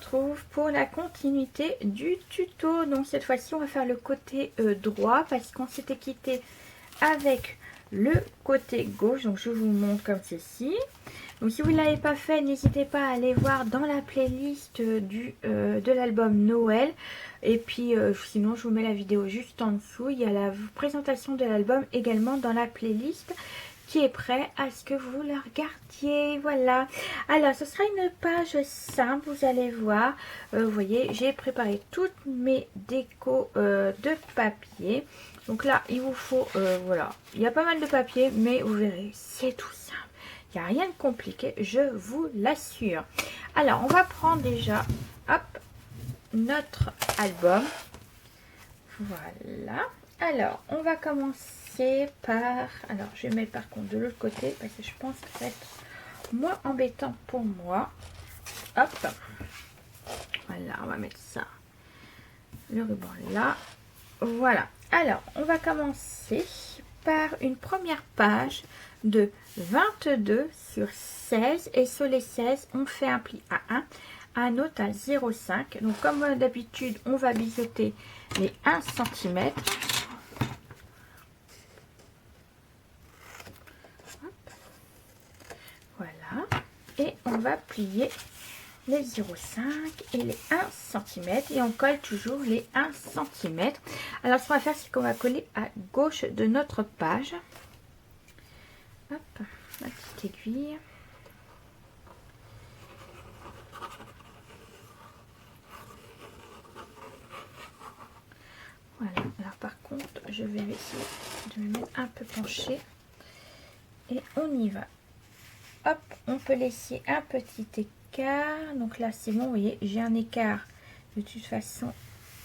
retrouve pour la continuité du tuto. Donc cette fois-ci on va faire le côté droit parce qu'on s'était quitté avec le côté gauche. Donc je vous montre comme ceci. Donc si vous ne l'avez pas fait, n'hésitez pas à aller voir dans la playlist de l'album Noël. Et puis sinon je vous mets la vidéo juste en dessous. Il y a la présentation de l'album également dans la playlist qui est prêt à ce que vous la regardiez. Voilà. Alors ce sera une page simple, vous allez voir. Vous voyez, j'ai préparé toutes mes décos de papier. Donc là il vous faut, voilà, il y a pas mal de papier, mais vous verrez, c'est tout simple. Il n'y a rien de compliqué, je vous l'assure. Alors on va prendre déjà, hop, notre album. Voilà. Alors on va commencer par, alors je vais mettre par contre de l'autre côté parce que je pense que ça va être moins embêtant pour moi. Hop, voilà, on va mettre ça, le ruban là. Voilà. Alors on va commencer par une première page de 22 sur 16 et sur les 16 on fait un pli à 1, un autre à 0,5. Donc comme d'habitude on va biseauter les 1 cm. Voilà, et on va plier les 0,5 et les 1 cm et on colle toujours les 1 cm. Alors ce qu'on va faire, c'est qu'on va coller à gauche de notre page. Hop, la petite aiguille. Voilà, alors par contre je vais essayer de me mettre un peu penché et on y va. Hop, on peut laisser un petit écart. Donc là c'est bon, vous voyez, j'ai un écart de toute façon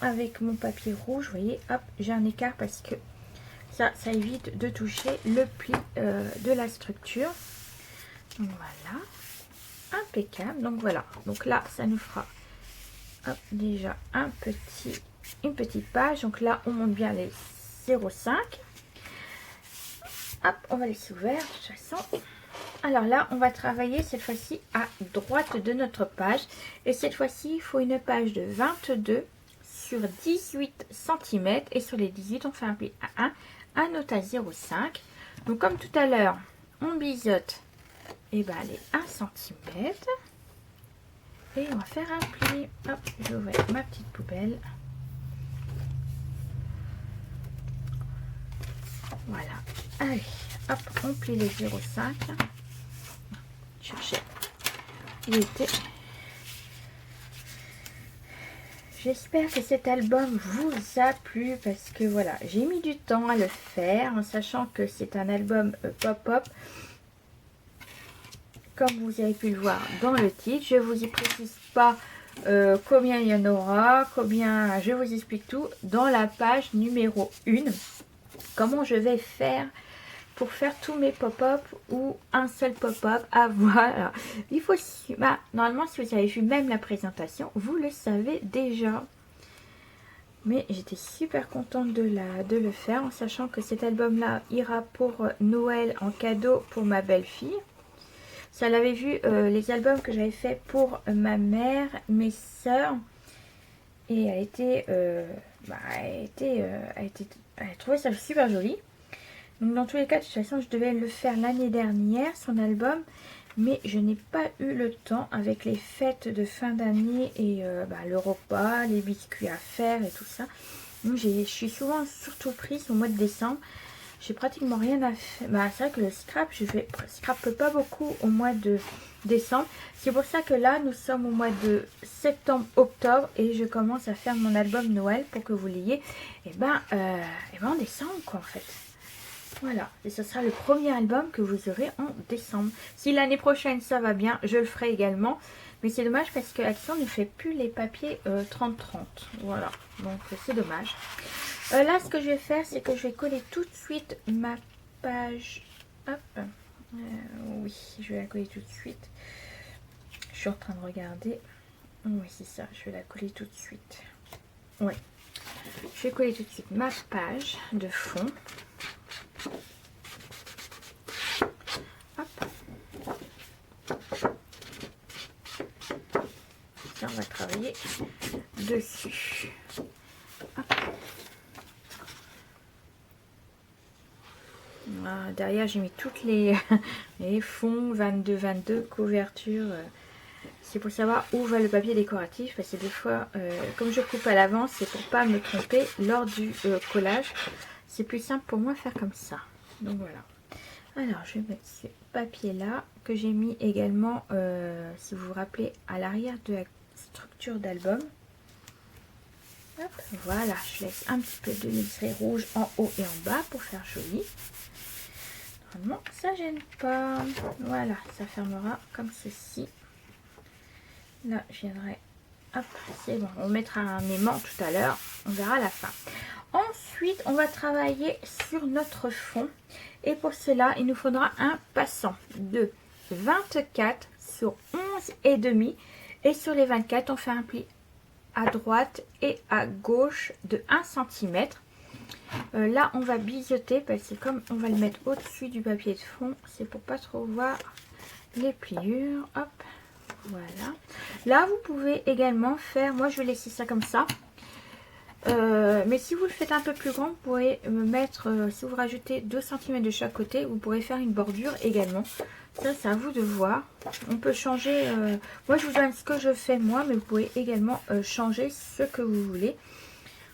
avec mon papier rouge. Vous voyez, hop, j'ai un écart parce que ça évite de toucher le pli de la structure. Donc voilà, impeccable. Donc voilà, donc là ça nous fera, hop, déjà une petite page. Donc là on monte bien les 0,5. Hop, on va laisser ouvert de toute façon. Alors là on va travailler cette fois-ci à droite de notre page et cette fois-ci il faut une page de 22 sur 18 cm et sur les 18 on fait un pli à 1, un autre à 0,5. Donc comme tout à l'heure on biseaute et ben les 1 cm et on va faire un pli. Hop, je vais ouvrir ma petite poubelle. Voilà, allez, hop, on plie les 0,5. Chercher, il était. J'espère que cet album vous a plu parce que voilà, j'ai mis du temps à le faire en sachant que c'est un album pop-up. Comme vous avez pu le voir dans le titre, je ne vous y précise pas combien il y en aura, combien, je vous explique tout dans la page numéro 1. Comment je vais faire pour faire tous mes pop-up ou un seul pop-up à voir. Alors, il faut, bah, normalement si vous avez vu même la présentation, vous le savez déjà. Mais j'étais super contente de le faire en sachant que cet album là ira pour Noël en cadeau pour ma belle-fille. Ça l'avait vu les albums que j'avais fait pour ma mère, mes soeurs. Et elle a trouvé ça super joli. Donc dans tous les cas, de toute façon, je devais le faire l'année dernière, son album. Mais je n'ai pas eu le temps avec les fêtes de fin d'année et le repas, les biscuits à faire et tout ça. Donc je suis souvent surtout prise au mois de décembre. J'ai pratiquement rien à faire. Bah, c'est vrai que le scrap, je fais scrap pas beaucoup au mois de décembre. C'est pour ça que là, nous sommes au mois de septembre-octobre et je commence à faire mon album Noël pour que vous l'ayez. Et en décembre, quoi, en fait. Voilà, et ce sera le premier album que vous aurez en décembre. Si l'année prochaine ça va bien, je le ferai également. Mais c'est dommage parce que Action ne fait plus les papiers 30-30. Voilà, donc c'est dommage. Là, ce que je vais faire, c'est que je vais coller tout de suite ma page. Hop, oui, je vais la coller tout de suite. Je suis en train de regarder. Oui, c'est ça, je vais la coller tout de suite. Oui, je vais coller tout de suite ma page de fond. Hop. Ça, on va travailler dessus. Hop. Ah, derrière j'ai mis toutes les fonds 22 couvertures. C'est pour savoir où va le papier décoratif, parce que des fois comme je coupe à l'avance, c'est pour pas me tromper lors du collage. C'est plus simple pour moi faire comme ça. Donc voilà. Alors je vais mettre ce papier là que j'ai mis également si vous vous rappelez à l'arrière de la structure d'album. Voilà, je laisse un petit peu de liséré rouge en haut et en bas pour faire joli. Normalement ça gêne pas. Voilà, ça fermera comme ceci. Là je viendrai, hop, c'est bon, on mettra un aimant tout à l'heure, on verra à la fin. Ensuite on va travailler sur notre fond et pour cela il nous faudra un passant de 24 sur 11,5 et sur les 24 on fait un pli à droite et à gauche de 1 cm. Là on va biseauter parce que comme on va le mettre au dessus du papier de fond, c'est pour pas trop voir les pliures. Hop, voilà. Là vous pouvez également faire, moi je vais laisser ça comme ça, mais si vous le faites un peu plus grand, vous pourrez me mettre, si vous rajoutez 2 cm de chaque côté, vous pourrez faire une bordure également. Ça c'est à vous de voir. On peut changer, moi je vous donne ce que je fais moi, mais vous pouvez également changer ce que vous voulez.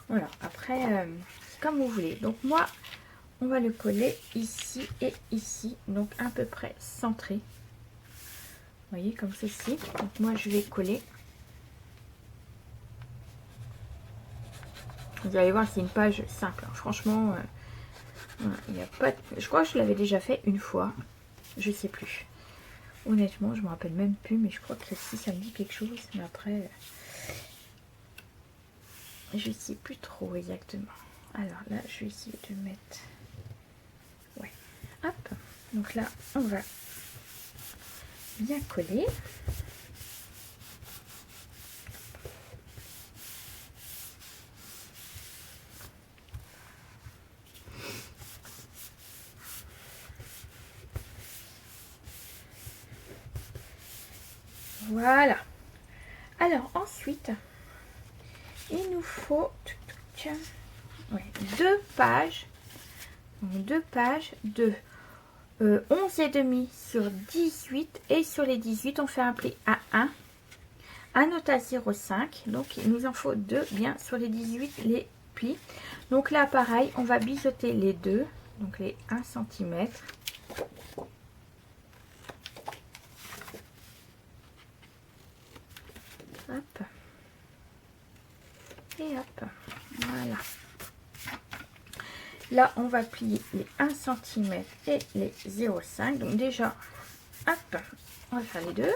Voilà, après c'est comme vous voulez. Donc moi on va le coller ici et ici, donc à peu près centré. Vous voyez, comme ceci. Donc moi je vais coller. Vous allez voir, c'est une page simple. Franchement, voilà, il y a pas de... Je crois que je l'avais déjà fait une fois. Je sais plus. Honnêtement, je me rappelle même plus, mais je crois que si ça me dit quelque chose. Mais après, je sais plus trop exactement. Alors là, je vais essayer de mettre. Ouais. Hop. Donc là, on va bien coller. Voilà. Alors ensuite, il nous faut ouais, 2 pages. Donc 2 pages de 11,5 sur 18 et sur les 18 on fait un pli à 1, un note à 0,5. Donc il nous en faut 2 bien sur les 18 les plis. Donc là pareil, on va biseauter les deux, donc les 1 cm. Hop. Et hop. Voilà. Là, on va plier les 1 cm et les 0,5. Donc déjà, hop, on va faire les deux.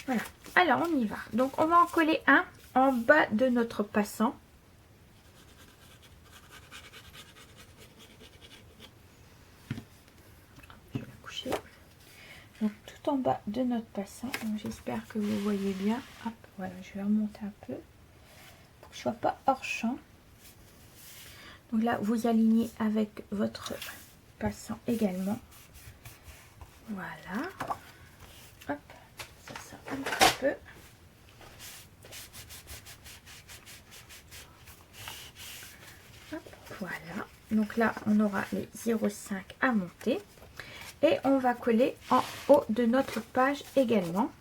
Voilà. Alors, on y va. Donc, on va en coller un en bas de notre passant. Je vais la coucher. Donc, tout en bas de notre passant. J'espère que vous voyez bien. Hop, voilà, je vais remonter un peu. Pour que je ne sois pas hors champ. Donc là, vous alignez avec votre passant également. Voilà. Hop, ça un petit peu. Hop, voilà. Donc là, on aura les 0,5 à monter. Et on va coller en haut de notre page également.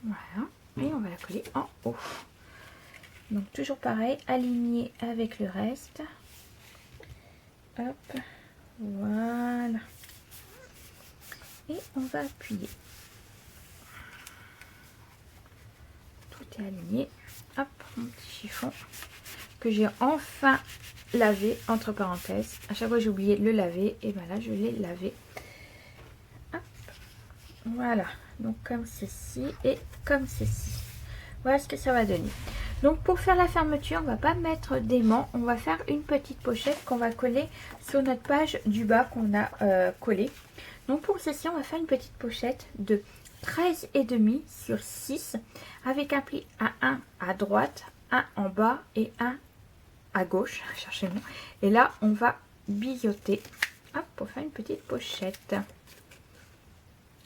Voilà. Et on va la coller en haut. Donc toujours pareil, aligné avec le reste. Hop. Voilà. Et on va appuyer. Tout est aligné. Hop, mon petit chiffon que j'ai enfin lavé, entre parenthèses. À chaque fois j'ai oublié de le laver, et bien là je l'ai lavé. Hop. Voilà, donc comme ceci et comme ceci. Voilà ce que ça va donner. Donc pour faire la fermeture, on va pas mettre d'aimant, on va faire une petite pochette qu'on va coller sur notre page du bas qu'on a collé. Donc pour ceci, on va faire une petite pochette de 13,5 sur 6 avec un pli à 1 à droite, 1 en bas et 1 à gauche, cherchez le nom. Et là, on va biseauter, hop, pour faire une petite pochette.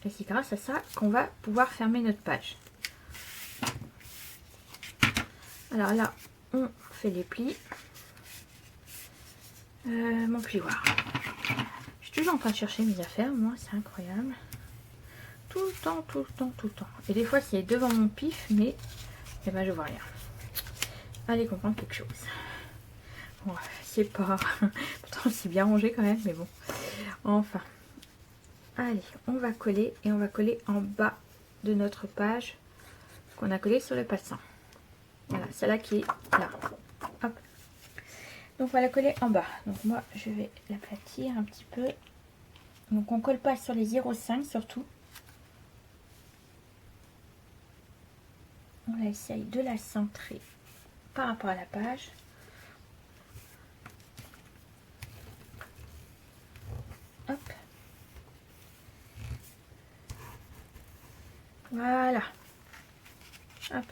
Et c'est grâce à ça qu'on va pouvoir fermer notre page. Alors là, on fait les plis. Mon plioir. Je suis toujours en train de chercher mes affaires, moi, c'est incroyable. Tout le temps, tout le temps, tout le temps. Et des fois, c'est devant mon pif, mais eh ben, je vois rien. Allez comprendre quelque chose. Bon, c'est pas... Pourtant, c'est bien rangé quand même, mais bon. Enfin. Allez, on va coller et on va coller en bas de notre page qu'on a collé sur le passant. Voilà, celle-là qui est là. Hop. Donc, on va la coller en bas. Donc, moi, je vais l'aplatir un petit peu. Donc, on colle pas sur les 0,5 surtout. On essaye de la centrer par rapport à la page. Hop. Voilà. Hop.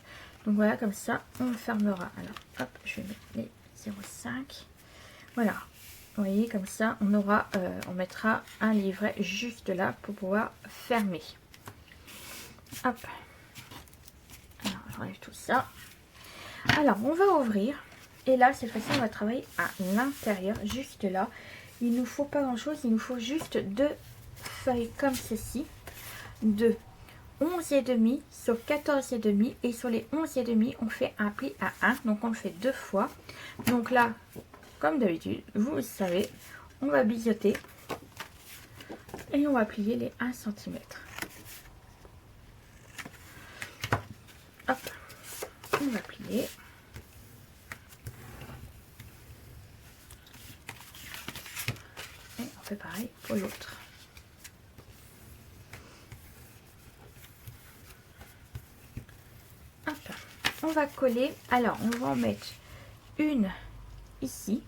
Donc voilà, comme ça, on fermera. Alors, hop, je vais mettre les 0,5. Voilà. Vous voyez, comme ça, on aura, on mettra un livret juste là pour pouvoir fermer. Hop. Alors, j'enlève tout ça. Alors, on va ouvrir. Et là, cette fois-ci, on va travailler à l'intérieur, juste là. Il nous faut pas grand-chose. Il nous faut juste 2 feuilles comme ceci. De 11,5 sur 14,5. Et sur les 11,5, on fait un pli à 1. Donc, on le fait 2 fois. Donc là, comme d'habitude, vous le savez, on va biseauter. Et on va plier les 1 cm. Hop. On va plier. Et on fait pareil pour l'autre. Hop. On va coller. Alors, on va en mettre une ici.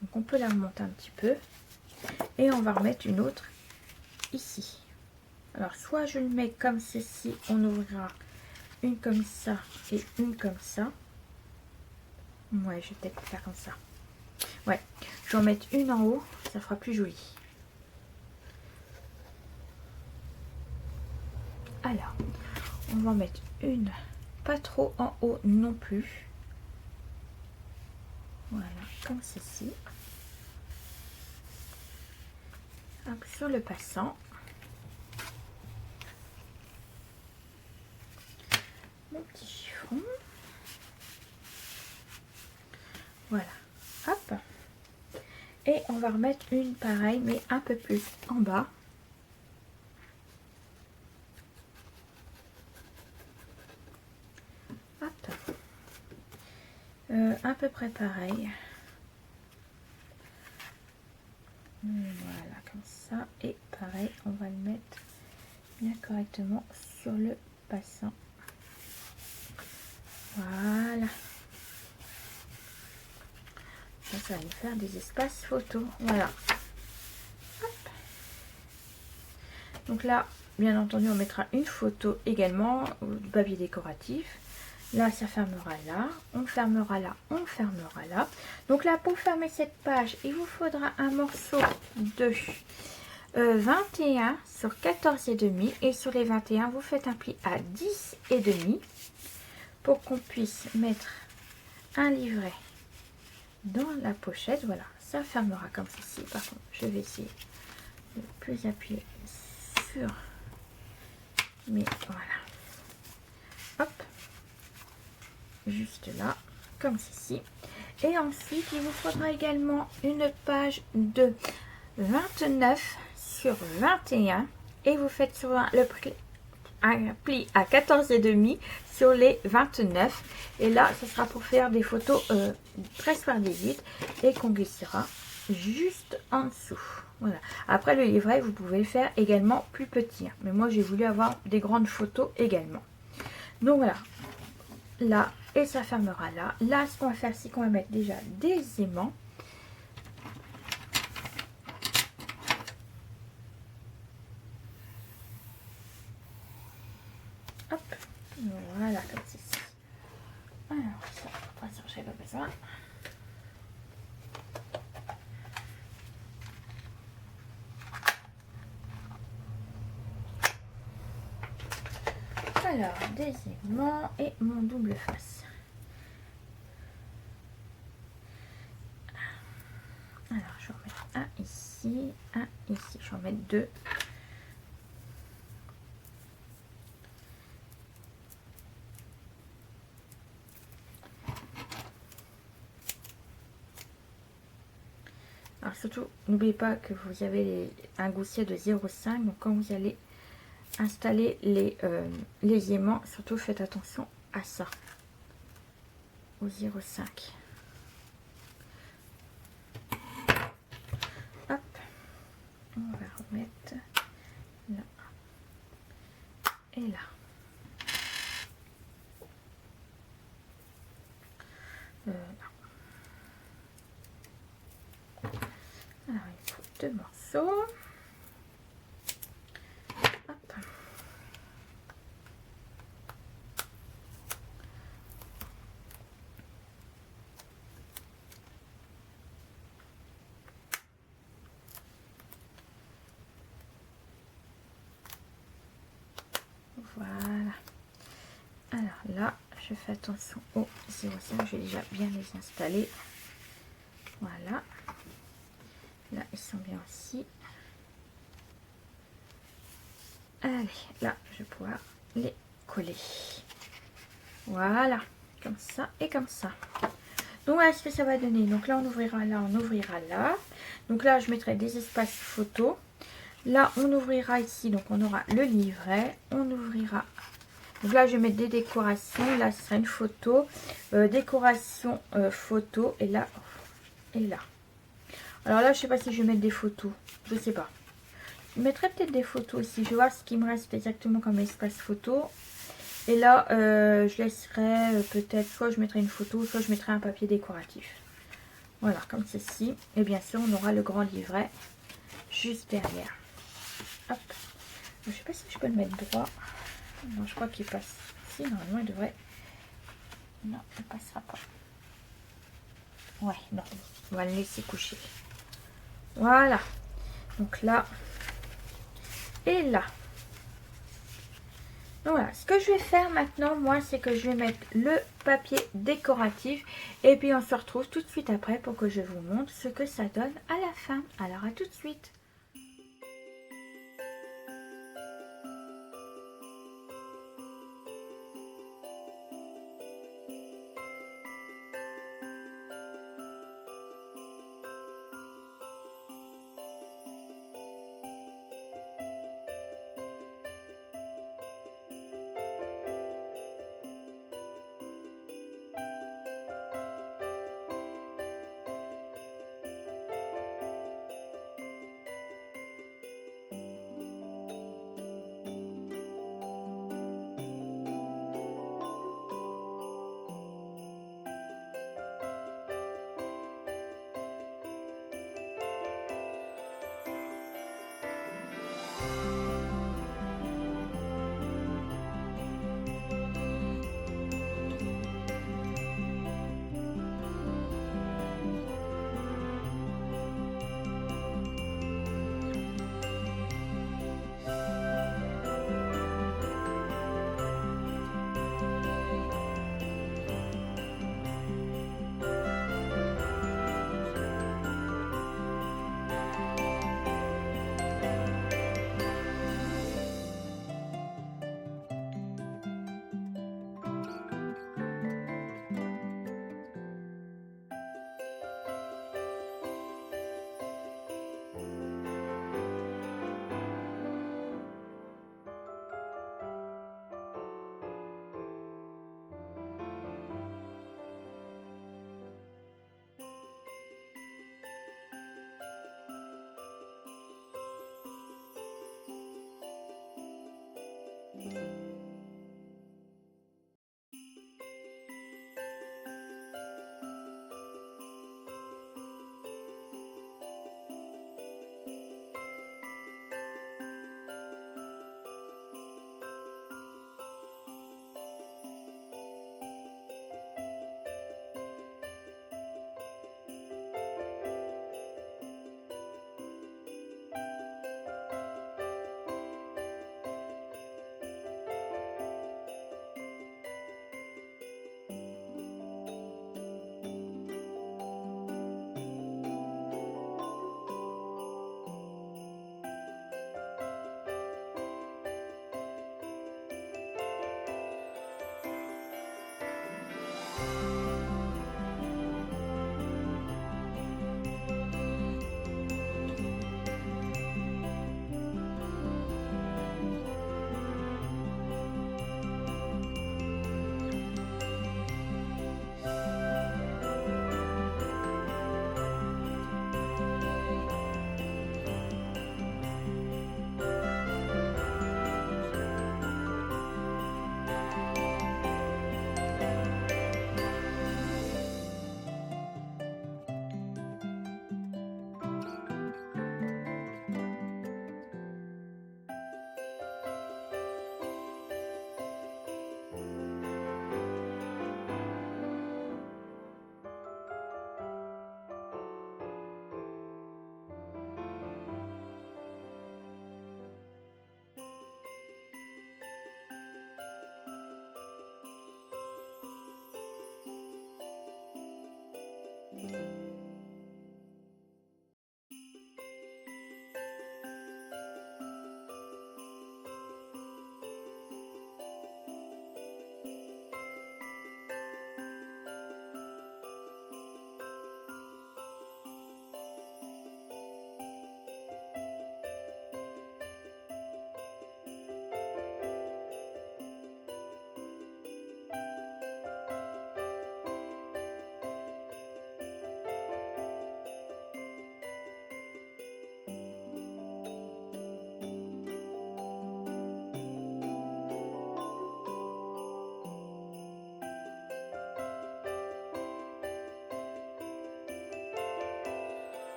Donc, on peut la remonter un petit peu. Et on va remettre une autre ici. Alors, soit je le mets comme ceci, on ouvrira une comme ça et une comme ça. Ouais, je vais peut-être faire comme ça. Ouais, je vais en mettre une en haut, ça fera plus joli. Alors, on va en mettre une, pas trop en haut non plus. Voilà, comme ceci. Hop, sur le passant. Mon petit chiffon. Voilà, hop. Et on va remettre une pareille, mais un peu plus en bas. Hop. À peu près pareil. Voilà, comme ça. Et pareil, on va le mettre bien correctement sur le passant. Voilà. Ça va nous faire des espaces photos. Voilà. Hop. Donc là, bien entendu, on mettra une photo également, du papier décoratif. Là, ça fermera là. On fermera là. On fermera là. Donc là, pour fermer cette page, il vous faudra un morceau de 21 sur 14,5. Et sur les 21, vous faites un pli à 10,5 pour qu'on puisse mettre un livret dans la pochette. Voilà, ça fermera comme ceci. Par contre, je vais essayer de plus appuyer sur, mais voilà, hop, juste là, comme ceci. Et ensuite, il vous faudra également une page de 29 sur 21 et vous faites sur un pli à 14,5 sur les 29. Et là, ce sera pour faire des photos 13 par 18 et qu'on glissera juste en dessous. Voilà. Après, le livret, vous pouvez le faire également plus petit. Mais moi, j'ai voulu avoir des grandes photos également. Donc voilà. Là, et ça fermera là. Là, ce qu'on va faire, c'est qu'on va mettre déjà des aimants. Hop. Voilà, comme ceci. Alors, ça, j'avais pas besoin. Alors, des aimants et mon double face. Alors, je vais en mettre un ici, un ici. Je vais en mettre deux. Alors surtout, n'oubliez pas que vous avez un goussier de 0,5. Donc quand vous allez installer les aimants, surtout faites attention à ça. Au 0,5. Hop. On va remettre là. Et là. Là. Alors il faut deux morceaux. Hop. Voilà. Alors là, je fais attention au 0,5. Je vais déjà bien les installer. Voilà. Là, ils sont bien aussi. Allez, là, je vais pouvoir les coller. Voilà, comme ça et comme ça. Donc voilà ce que ça va donner. Donc là, on ouvrira là, on ouvrira là. Donc là, je mettrai des espaces photos. Là, on ouvrira ici, donc on aura le livret. On ouvrira. Donc là, je vais mettre des décorations. Là, ce sera une photo. Décoration photo. Et là, et là. Alors là, je sais pas si je vais mettre des photos. Je sais pas. Je mettrai peut-être des photos ici. Je vais voir ce qui me reste exactement comme espace photo. Et là, je laisserai peut-être, soit je mettrai une photo, soit je mettrai un papier décoratif. Voilà, comme ceci. Et bien sûr, on aura le grand livret juste derrière. Hop. Je ne sais pas si je peux le mettre droit. Non, je crois qu'il passe. Si, normalement, il devrait... Non, il ne passera pas. Ouais, non. On va le laisser coucher. Voilà. Donc là. Et là. Donc voilà, ce que je vais faire maintenant, moi, c'est que je vais mettre le papier décoratif. Et puis on se retrouve tout de suite après pour que je vous montre ce que ça donne à la fin. Alors à tout de suite.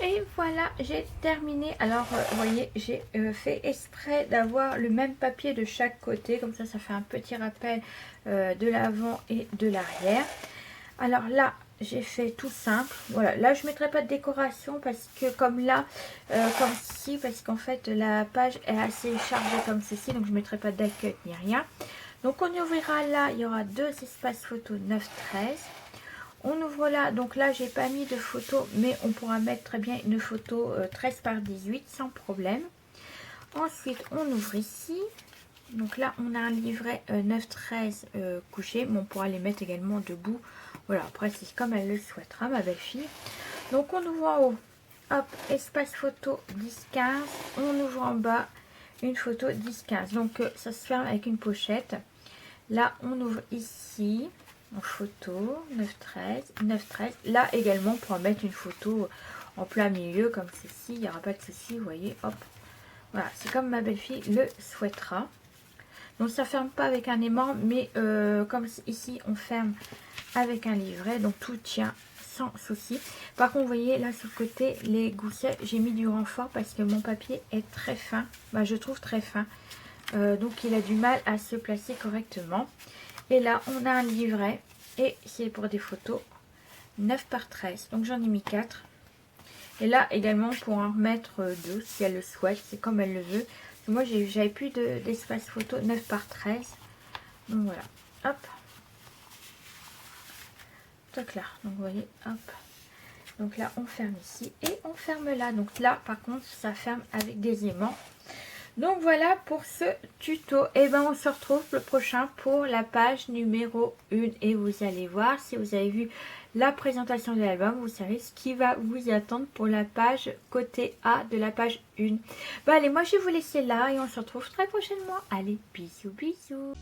Et voilà, j'ai terminé. Alors, vous voyez, j'ai fait exprès d'avoir le même papier de chaque côté. Comme ça fait un petit rappel de l'avant et de l'arrière. Alors là, j'ai fait tout simple. Voilà, là, je ne mettrai pas de décoration parce que comme là, comme ici, parce qu'en fait, la page est assez chargée comme ceci. Donc, je ne mettrai pas d'accueil ni rien. Donc, on ouvrira là, il y aura deux espaces photos 9-13. On ouvre là, donc là j'ai pas mis de photo, mais on pourra mettre très bien une photo 13 par 18 sans problème. Ensuite on ouvre ici, donc là on a un livret 9-13 couché, mais on pourra les mettre également debout. Voilà, après c'est comme elle le souhaitera, ma belle-fille. Donc on ouvre en haut, hop, espace photo 10-15, on ouvre en bas une photo 10-15. Donc ça se ferme avec une pochette. Là on ouvre ici en photo 9-13, 9-13. Là également on pourra mettre une photo en plein milieu comme ceci, il n'y aura pas de souci, vous voyez, hop. Voilà, c'est comme ma belle-fille le souhaitera. Donc ça ferme pas avec un aimant, mais comme ici on ferme avec un livret, donc tout tient sans souci. Par contre vous voyez là sur le côté les goussets, j'ai mis du renfort parce que mon papier est très fin, bah, je trouve très fin, donc il a du mal à se placer correctement. Et là, on a un livret et c'est pour des photos 9 par 13. Donc, j'en ai mis 4. Et là, également, pour en remettre 2 si elle le souhaite. C'est comme elle le veut. Moi, j'avais plus d'espace photo 9 par 13. Donc, voilà. Hop. Donc là. Donc, vous voyez, hop. Donc là, on ferme ici et on ferme là. Donc là, par contre, ça ferme avec des aimants. Donc voilà pour ce tuto. Et ben on se retrouve le prochain pour la page numéro 1. Et vous allez voir, si vous avez vu la présentation de l'album, vous savez ce qui va vous attendre pour la page côté A de la page 1. Bon allez, moi je vais vous laisser là et on se retrouve très prochainement. Allez, bisous bisous.